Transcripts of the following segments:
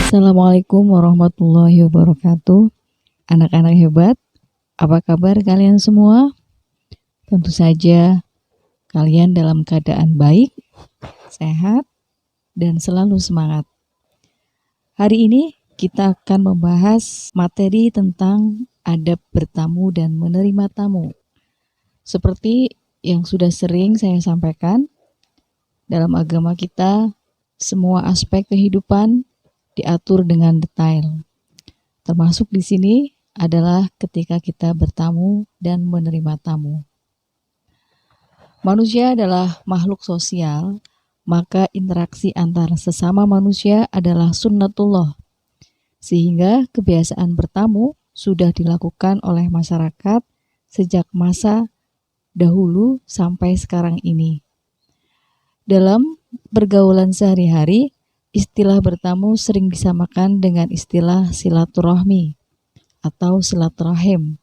Assalamualaikum warahmatullahi wabarakatuh. Anak-anak hebat, apa kabar kalian semua? Tentu saja kalian dalam keadaan baik, sehat, dan selalu semangat. Hari ini kita akan membahas materi tentang adab bertamu dan menerima tamu. Seperti yang sudah sering saya sampaikan, dalam agama kita, semua aspek kehidupan diatur dengan detail. Termasuk di sini adalah ketika kita bertamu dan menerima tamu. Manusia adalah makhluk sosial, maka interaksi antar sesama manusia adalah sunnatullah. Sehingga kebiasaan bertamu sudah dilakukan oleh masyarakat sejak masa dahulu sampai sekarang ini. Dalam pergaulan sehari-hari, istilah bertamu sering disamakan dengan istilah silaturahmi atau silaturahim.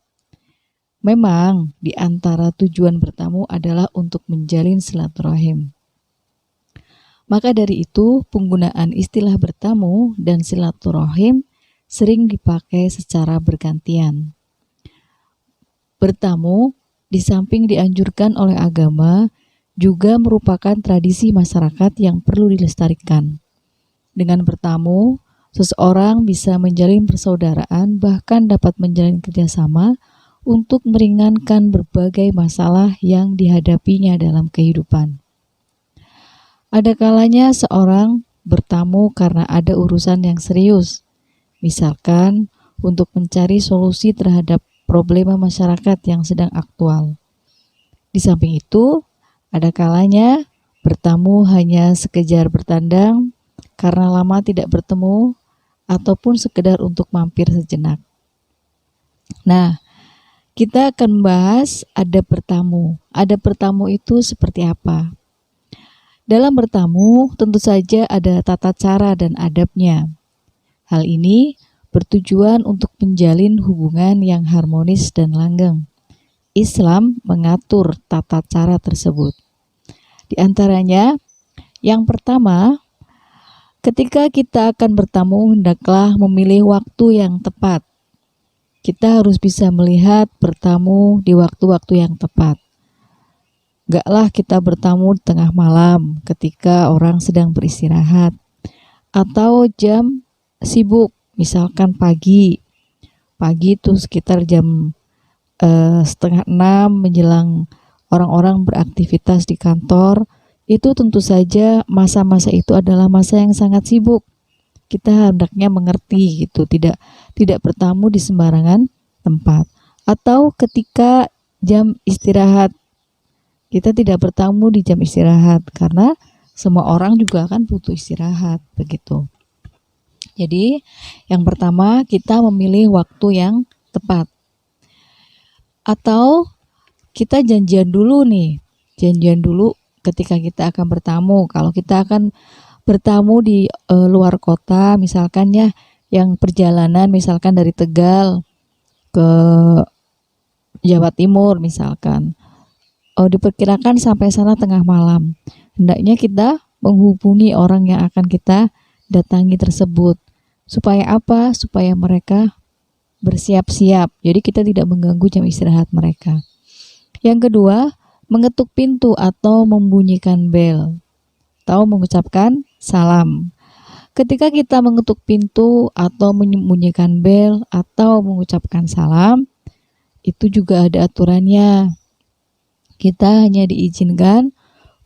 Memang di antara tujuan bertamu adalah untuk menjalin silaturahim. Maka dari itu, penggunaan istilah bertamu dan silaturahim sering dipakai secara bergantian. Bertamu, di samping dianjurkan oleh agama, juga merupakan tradisi masyarakat yang perlu dilestarikan. Dengan bertamu, seseorang bisa menjalin persaudaraan, bahkan dapat menjalin kerjasama untuk meringankan berbagai masalah yang dihadapinya dalam kehidupan. Ada kalanya seorang bertamu karena ada urusan yang serius, misalkan untuk mencari solusi terhadap problema masyarakat yang sedang aktual. Di samping itu, ada kalanya bertamu hanya sekedar bertandang, karena lama tidak bertemu, ataupun sekedar untuk mampir sejenak. Nah, kita akan membahas adab bertamu. Adab bertamu itu seperti apa? Dalam bertamu, tentu saja ada tata cara dan adabnya. Hal ini bertujuan untuk menjalin hubungan yang harmonis dan langgeng. Islam mengatur tata cara tersebut. Di antaranya, yang pertama, ketika kita akan bertamu, hendaklah memilih waktu yang tepat. Kita harus bisa melihat bertamu di waktu-waktu yang tepat. Gaklah kita bertamu di tengah malam ketika orang sedang beristirahat, atau jam sibuk, misalkan pagi. Pagi itu sekitar jam 5:30 menjelang orang-orang beraktivitas di kantor. Itu tentu saja masa-masa itu adalah masa yang sangat sibuk. Kita hendaknya mengerti gitu, tidak bertamu di sembarangan tempat. Atau ketika jam istirahat, kita tidak bertamu di jam istirahat karena semua orang juga akan butuh istirahat begitu. Jadi, yang pertama kita memilih waktu yang tepat. Atau kita janjian dulu ketika kita akan bertamu. Kalau kita akan bertamu di luar kota, misalkan ya, yang perjalanan misalkan dari Tegal ke Jawa Timur misalkan, diperkirakan sampai sana tengah malam. Hendaknya kita menghubungi orang yang akan kita datangi tersebut. Supaya apa? Supaya mereka bersiap-siap. Jadi kita tidak mengganggu jam istirahat mereka. Yang kedua, mengetuk pintu atau membunyikan bel atau mengucapkan salam. Ketika kita mengetuk pintu atau membunyikan bel atau mengucapkan salam, itu juga ada aturannya. Kita hanya diizinkan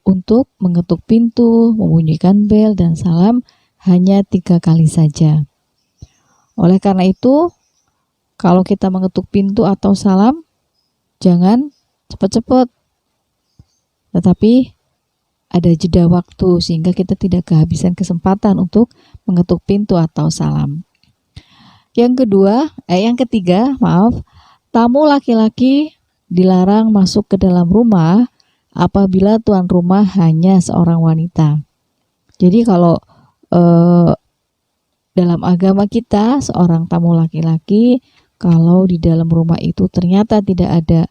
untuk mengetuk pintu, membunyikan bel, dan salam hanya 3 kali saja. Oleh karena itu, kalau kita mengetuk pintu atau salam, jangan cepat-cepat, tetapi ada jeda waktu sehingga kita tidak kehabisan kesempatan untuk mengetuk pintu atau salam. Yang ketiga, tamu laki-laki dilarang masuk ke dalam rumah apabila tuan rumah hanya seorang wanita. Jadi kalau dalam agama kita, seorang tamu laki-laki kalau di dalam rumah itu ternyata tidak ada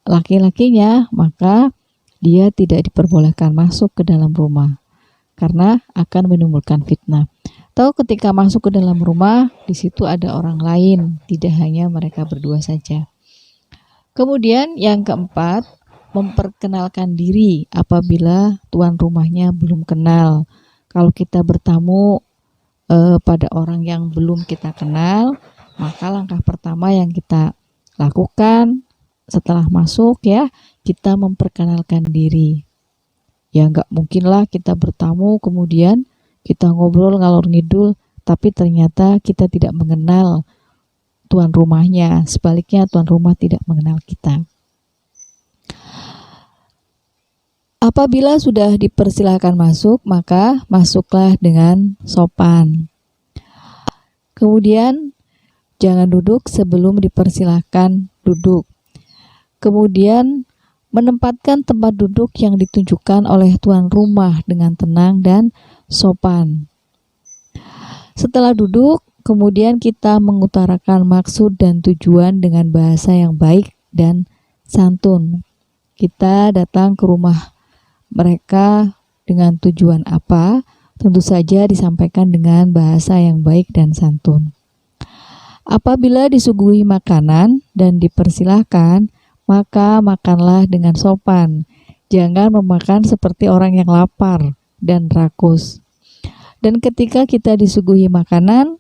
laki-lakinya, maka dia tidak diperbolehkan masuk ke dalam rumah karena akan menimbulkan fitnah. Atau ketika masuk ke dalam rumah, di situ ada orang lain, tidak hanya mereka berdua saja. Kemudian yang keempat, memperkenalkan diri apabila tuan rumahnya belum kenal. Kalau kita bertamu pada orang yang belum kita kenal, maka langkah pertama yang kita lakukan setelah masuk ya, kita memperkenalkan diri. Ya nggak mungkin lah kita bertamu kemudian kita ngobrol ngalor ngidul, tapi ternyata kita tidak mengenal tuan rumahnya. Sebaliknya tuan rumah tidak mengenal kita. Apabila sudah dipersilahkan masuk, maka masuklah dengan sopan. Kemudian jangan duduk sebelum dipersilahkan duduk. Kemudian menempatkan tempat duduk yang ditunjukkan oleh tuan rumah dengan tenang dan sopan. Setelah duduk, kemudian kita mengutarakan maksud dan tujuan dengan bahasa yang baik dan santun. Kita datang ke rumah mereka dengan tujuan apa? Tentu saja disampaikan dengan bahasa yang baik dan santun. Apabila disuguhi makanan dan dipersilahkan, maka makanlah dengan sopan. Jangan memakan seperti orang yang lapar dan rakus. Dan ketika kita disuguhi makanan,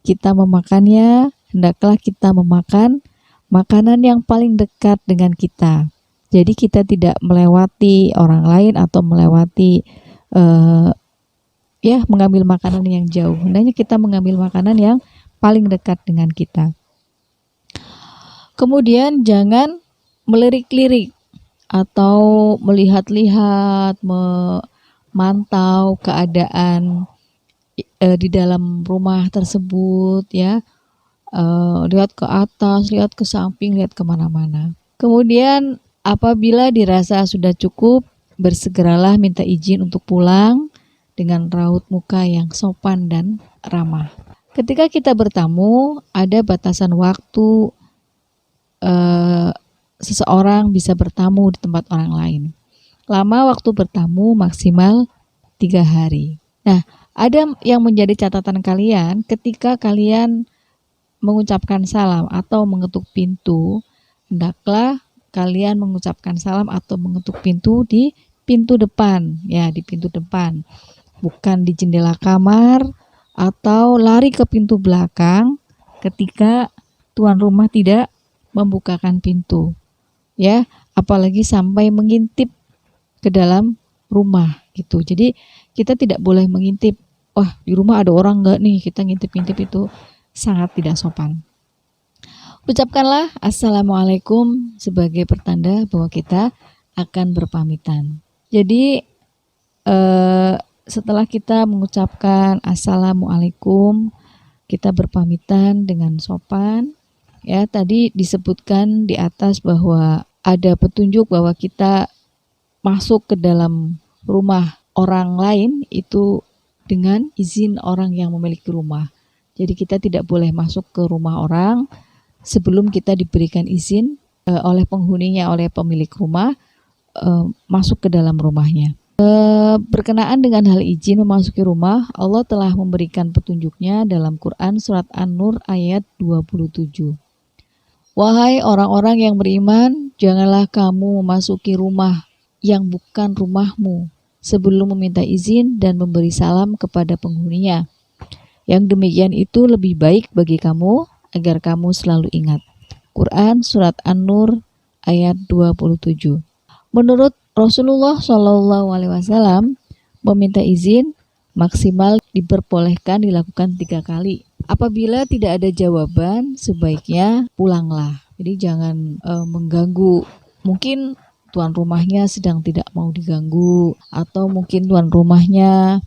kita memakannya, hendaklah kita memakan makanan yang paling dekat dengan kita. Jadi kita tidak melewati orang lain atau melewati mengambil makanan yang jauh. Hendaknya kita mengambil makanan yang paling dekat dengan kita. Kemudian jangan melirik-lirik atau melihat-lihat, memantau keadaan di dalam rumah tersebut ya, lihat ke atas, lihat ke samping, lihat kemana-mana. Kemudian apabila dirasa sudah cukup, bersegeralah minta izin untuk pulang dengan raut muka yang sopan dan ramah. Ketika kita bertamu, ada batasan waktu seseorang bisa bertamu di tempat orang lain. Lama waktu bertamu maksimal 3 hari. Nah, ada yang menjadi catatan kalian ketika kalian mengucapkan salam atau mengetuk pintu, hendaklah kalian mengucapkan salam atau mengetuk pintu di pintu depan, ya di pintu depan, bukan di jendela kamar atau lari ke pintu belakang ketika tuan rumah tidak membukakan pintu, ya, apalagi sampai mengintip ke dalam rumah gitu. Jadi kita tidak boleh mengintip, wah di rumah ada orang nggak nih, kita ngintip-ngintip, itu sangat tidak sopan. Ucapkanlah Assalamualaikum sebagai pertanda bahwa kita akan berpamitan. Jadi setelah kita mengucapkan Assalamualaikum, kita berpamitan dengan sopan. Ya, tadi disebutkan di atas bahwa ada petunjuk bahwa kita masuk ke dalam rumah orang lain itu dengan izin orang yang memiliki rumah. Jadi kita tidak boleh masuk ke rumah orang sebelum kita diberikan izin oleh penghuninya, oleh pemilik rumah masuk ke dalam rumahnya. Berkenaan dengan hal izin memasuki rumah, Allah telah memberikan petunjuknya dalam Quran surat An-Nur ayat 27. Wahai orang-orang yang beriman, janganlah kamu memasuki rumah yang bukan rumahmu sebelum meminta izin dan memberi salam kepada penghuninya. Yang demikian itu lebih baik bagi kamu agar kamu selalu ingat. Quran surat An-Nur ayat 27. Menurut Rasulullah SAW, meminta izin maksimal diperbolehkan dilakukan 3 kali. Apabila tidak ada jawaban, sebaiknya pulanglah. Jadi jangan mengganggu. Mungkin tuan rumahnya sedang tidak mau diganggu, atau mungkin tuan rumahnya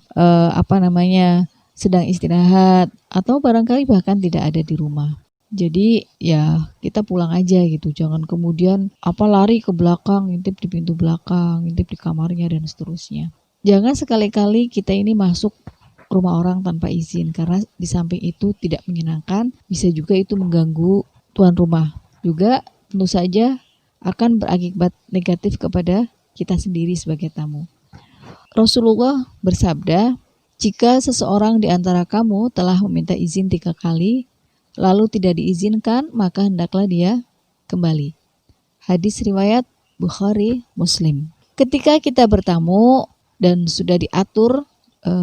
sedang istirahat, atau barangkali bahkan tidak ada di rumah. Jadi ya kita pulang aja gitu. Jangan kemudian lari ke belakang, ngintip di pintu belakang, ngintip di kamarnya dan seterusnya. Jangan sekali-kali kita ini masuk rumah orang tanpa izin, karena di samping itu tidak menyenangkan, bisa juga itu mengganggu tuan rumah. Juga tentu saja akan berakibat negatif kepada kita sendiri sebagai tamu. Rasulullah bersabda, Jika seseorang di antara kamu telah meminta izin 3 kali, lalu tidak diizinkan, maka hendaklah dia kembali. Hadis riwayat Bukhari, Muslim. Ketika kita bertamu dan sudah diatur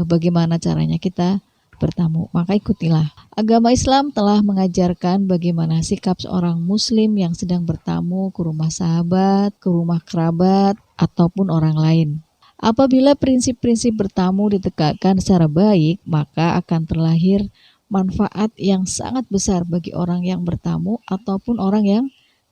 bagaimana caranya kita bertamu, maka ikutilah. Agama Islam telah mengajarkan bagaimana sikap seorang muslim yang sedang bertamu ke rumah sahabat, ke rumah kerabat, ataupun orang lain. Apabila prinsip-prinsip bertamu ditegakkan secara baik, maka akan terlahir manfaat yang sangat besar bagi orang yang bertamu ataupun orang yang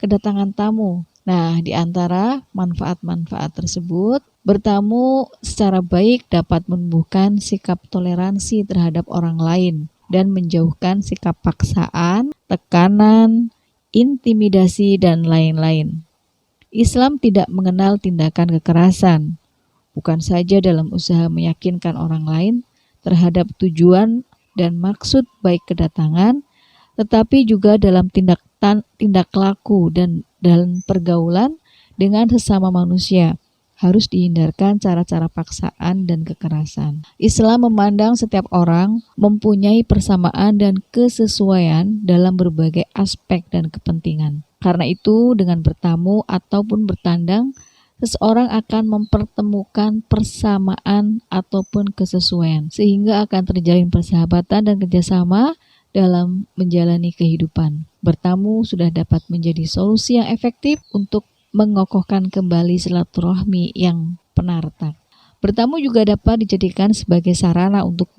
kedatangan tamu. Nah, di antara manfaat-manfaat tersebut, bertamu secara baik dapat menumbuhkan sikap toleransi terhadap orang lain dan menjauhkan sikap paksaan, tekanan, intimidasi, dan lain-lain. Islam tidak mengenal tindakan kekerasan, bukan saja dalam usaha meyakinkan orang lain terhadap tujuan dan maksud baik kedatangan, tetapi juga dalam tindak laku dan dalam pergaulan dengan sesama manusia. Harus dihindarkan cara-cara paksaan dan kekerasan. Islam memandang setiap orang mempunyai persamaan dan kesesuaian dalam berbagai aspek dan kepentingan. Karena itu, dengan bertamu ataupun bertandang, seseorang akan mempertemukan persamaan ataupun kesesuaian, sehingga akan terjalin persahabatan dan kerjasama dalam menjalani kehidupan. Bertamu sudah dapat menjadi solusi yang efektif untuk mengokohkan kembali silaturahmi yang pernah retak. Bertamu juga dapat dijadikan sebagai sarana untuk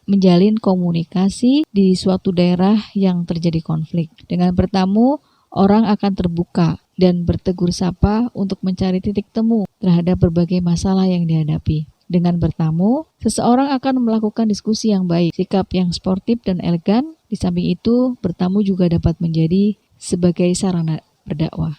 menjalin komunikasi di suatu daerah yang terjadi konflik. Dengan bertamu, orang akan terbuka dan bertegur sapa untuk mencari titik temu terhadap berbagai masalah yang dihadapi. Dengan bertamu, seseorang akan melakukan diskusi yang baik, sikap yang sportif dan elegan. Di samping itu, bertamu juga dapat menjadi sebagai sarana berdakwah.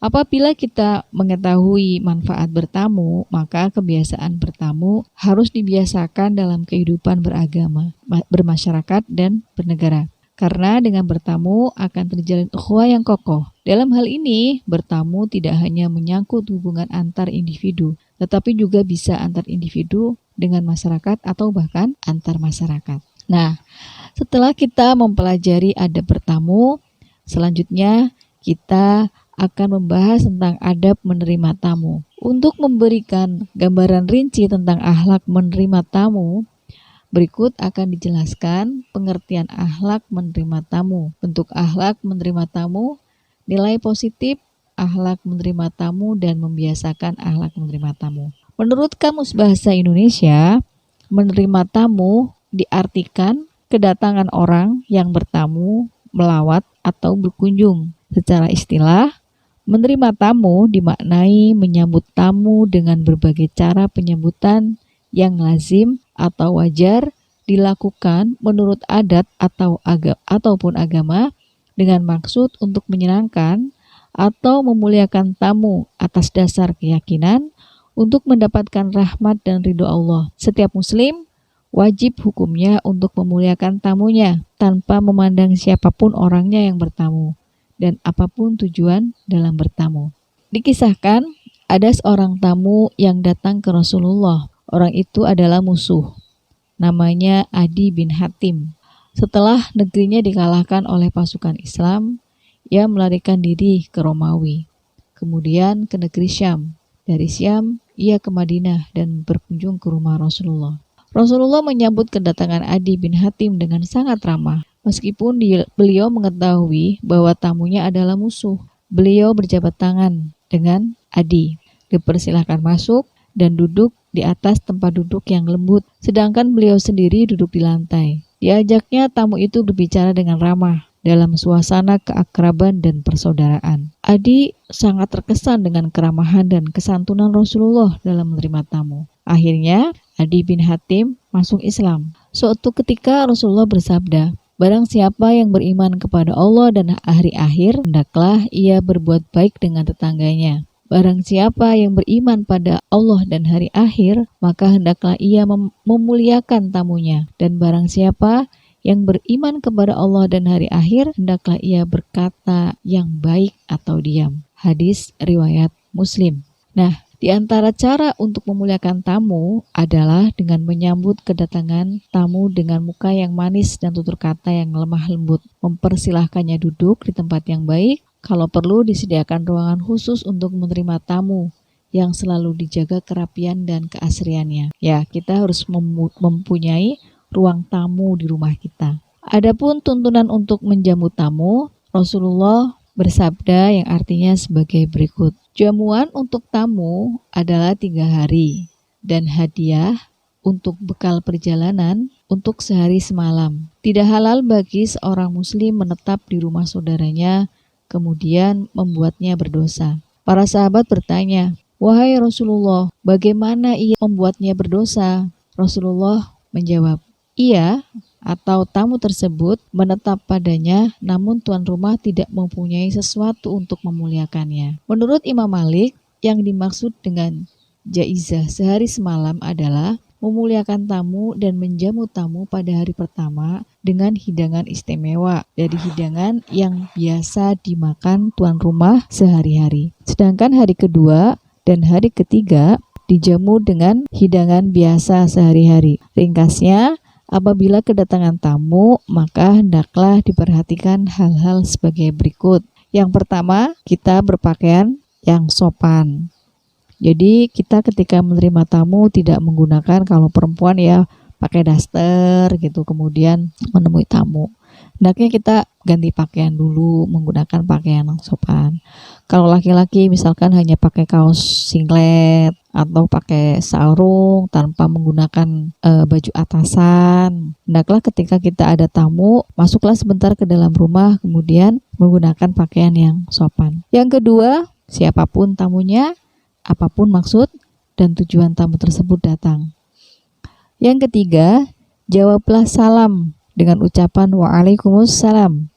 Apabila kita mengetahui manfaat bertamu, maka kebiasaan bertamu harus dibiasakan dalam kehidupan beragama, bermasyarakat, dan bernegara. Karena dengan bertamu akan terjalin ukhuwah yang kokoh. Dalam hal ini, bertamu tidak hanya menyangkut hubungan antar individu, tetapi juga bisa antar individu dengan masyarakat atau bahkan antar masyarakat. Nah, setelah kita mempelajari adab bertamu, selanjutnya kita akan membahas tentang adab menerima tamu. Untuk memberikan gambaran rinci tentang akhlak menerima tamu, berikut akan dijelaskan pengertian akhlak menerima tamu. Bentuk akhlak menerima tamu, nilai positif akhlak menerima tamu, dan membiasakan akhlak menerima tamu. Menurut Kamus Bahasa Indonesia, menerima tamu diartikan kedatangan orang yang bertamu, melawat, atau berkunjung. Secara istilah, menerima tamu dimaknai menyambut tamu dengan berbagai cara penyambutan yang lazim atau wajar dilakukan menurut adat ataupun agama dengan maksud untuk menyenangkan atau memuliakan tamu atas dasar keyakinan untuk mendapatkan rahmat dan ridho Allah. Setiap muslim wajib hukumnya untuk memuliakan tamunya tanpa memandang siapapun orangnya yang bertamu dan apapun tujuan dalam bertamu. Dikisahkan ada seorang tamu yang datang ke Rasulullah. Orang itu adalah musuh. Namanya Adi bin Hatim. Setelah negerinya dikalahkan oleh pasukan Islam, ia melarikan diri ke Romawi. Kemudian ke negeri Syam. Dari Syam, ia ke Madinah dan berkunjung ke rumah Rasulullah. Rasulullah menyambut kedatangan Adi bin Hatim dengan sangat ramah. Meskipun beliau mengetahui bahwa tamunya adalah musuh, beliau berjabat tangan dengan Adi, dipersilahkan masuk dan duduk di atas tempat duduk yang lembut, sedangkan beliau sendiri duduk di lantai. Diajaknya tamu itu berbicara dengan ramah dalam suasana keakraban dan persaudaraan. Adi sangat terkesan dengan keramahan dan kesantunan Rasulullah dalam menerima tamu. Akhirnya, Adi bin Hatim masuk Islam. Suatu ketika Rasulullah bersabda, "Barang siapa yang beriman kepada Allah dan hari akhir, hendaklah ia berbuat baik dengan tetangganya. Barang siapa yang beriman pada Allah dan hari akhir, maka hendaklah ia memuliakan tamunya. Dan barang siapa yang beriman kepada Allah dan hari akhir, hendaklah ia berkata yang baik atau diam." Hadis riwayat Muslim. Nah, Di antara cara untuk memuliakan tamu adalah dengan menyambut kedatangan tamu dengan muka yang manis dan tutur kata yang lemah lembut. Mempersilahkannya duduk di tempat yang baik. Kalau perlu disediakan ruangan khusus untuk menerima tamu yang selalu dijaga kerapian dan keasriannya. Ya, kita harus mempunyai ruang tamu di rumah kita. Adapun tuntunan untuk menjamu tamu, Rasulullah bersabda yang artinya sebagai berikut. Jamuan untuk tamu adalah 3 hari dan hadiah untuk bekal perjalanan untuk sehari semalam. Tidak halal bagi seorang muslim menetap di rumah saudaranya kemudian membuatnya berdosa. Para sahabat bertanya, "Wahai Rasulullah, bagaimana ia membuatnya berdosa?" Rasulullah menjawab, "Ia atau tamu tersebut menetap padanya, namun tuan rumah tidak mempunyai sesuatu untuk memuliakannya." Menurut Imam Malik, yang dimaksud dengan jaizah sehari semalam adalah memuliakan tamu dan menjamu tamu pada hari pertama dengan hidangan istimewa dari hidangan yang biasa dimakan tuan rumah sehari-hari. Sedangkan hari kedua dan hari ketiga dijamu dengan hidangan biasa sehari-hari. Ringkasnya, apabila kedatangan tamu, maka hendaklah diperhatikan hal-hal sebagai berikut. Yang pertama, kita berpakaian yang sopan. Jadi kita ketika menerima tamu tidak menggunakan, kalau perempuan ya pakai daster gitu, kemudian menemui tamu. Hendaknya kita ganti pakaian dulu, menggunakan pakaian yang sopan. Kalau laki-laki misalkan hanya pakai kaos singlet atau pakai sarung tanpa menggunakan baju atasan, hendaklah ketika kita ada tamu, masuklah sebentar ke dalam rumah kemudian menggunakan pakaian yang sopan. Yang kedua, siapapun tamunya, apapun maksud dan tujuan tamu tersebut datang. Yang ketiga, jawablah salam dengan ucapan waalaikumsalam.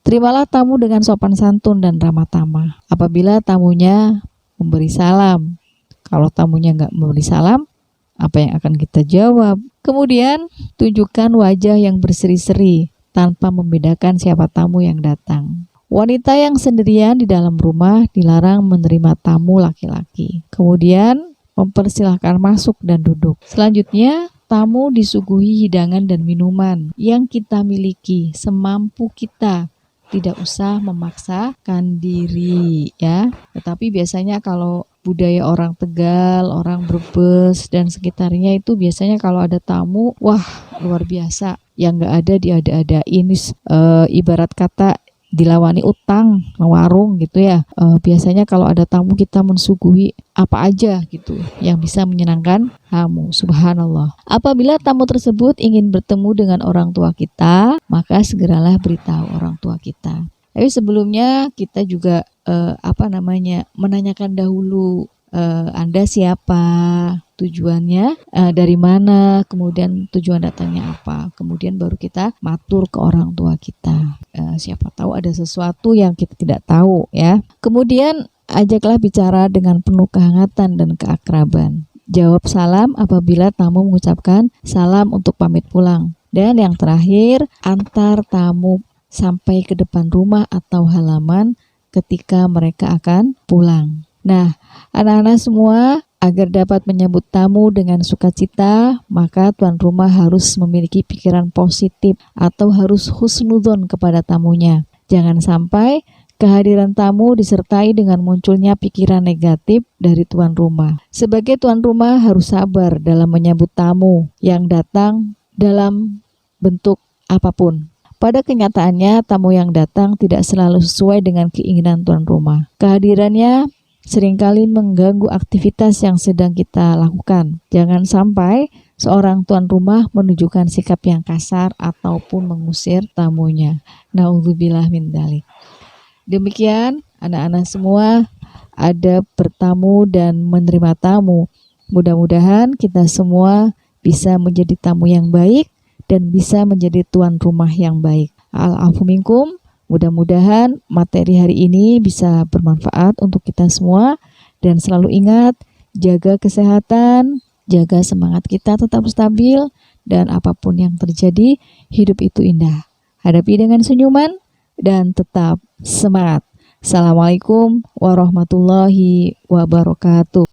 Terimalah tamu dengan sopan santun dan ramah tamah. Apabila tamunya memberi salam, kalau tamunya nggak memberi salam, apa yang akan kita jawab? Kemudian, tunjukkan wajah yang berseri-seri tanpa membedakan siapa tamu yang datang. Wanita yang sendirian di dalam rumah dilarang menerima tamu laki-laki. Kemudian, mempersilahkan masuk dan duduk. Selanjutnya, tamu disuguhi hidangan dan minuman yang kita miliki semampu kita. Tidak usah memaksakan diri ya. Tetapi biasanya kalau budaya orang Tegal, orang Brebes dan sekitarnya itu biasanya kalau ada tamu, wah luar biasa. Yang nggak ada diada-adain, ibarat kata dilawani utang warung gitu ya. Biasanya kalau ada tamu kita mensuguhi apa aja gitu yang bisa menyenangkan tamu. Subhanallah. Apabila tamu tersebut ingin bertemu dengan orang tua kita, maka segeralah beritahu orang tua kita. Tapi sebelumnya kita juga menanyakan dahulu, Anda siapa, tujuannya dari mana, kemudian tujuan datangnya apa, kemudian baru kita matur ke orang tua kita. Siapa tahu ada sesuatu yang kita tidak tahu ya. Kemudian ajaklah bicara dengan penuh kehangatan dan keakraban. Jawab salam apabila tamu mengucapkan salam untuk pamit pulang. Dan yang terakhir, antar tamu sampai ke depan rumah atau halaman ketika mereka akan pulang. Nah, anak-anak semua, agar dapat menyambut tamu dengan sukacita, maka tuan rumah harus memiliki pikiran positif atau harus husnudzon kepada tamunya. Jangan sampai kehadiran tamu disertai dengan munculnya pikiran negatif dari tuan rumah. Sebagai tuan rumah harus sabar dalam menyambut tamu yang datang dalam bentuk apapun. Pada kenyataannya, tamu yang datang tidak selalu sesuai dengan keinginan tuan rumah. Kehadirannya seringkali mengganggu aktivitas yang sedang kita lakukan. Jangan sampai seorang tuan rumah menunjukkan sikap yang kasar ataupun mengusir tamunya. Na'udzubillah min dzalik. Demikian anak-anak semua, adab bertamu dan menerima tamu. Mudah-mudahan kita semua bisa menjadi tamu yang baik dan bisa menjadi tuan rumah yang baik. Al-afu minkum. Mudah-mudahan materi hari ini bisa bermanfaat untuk kita semua. Dan selalu ingat, jaga kesehatan, jaga semangat kita tetap stabil. Dan apapun yang terjadi, hidup itu indah. Hadapi dengan senyuman dan tetap semangat. Assalamualaikum warahmatullahi wabarakatuh.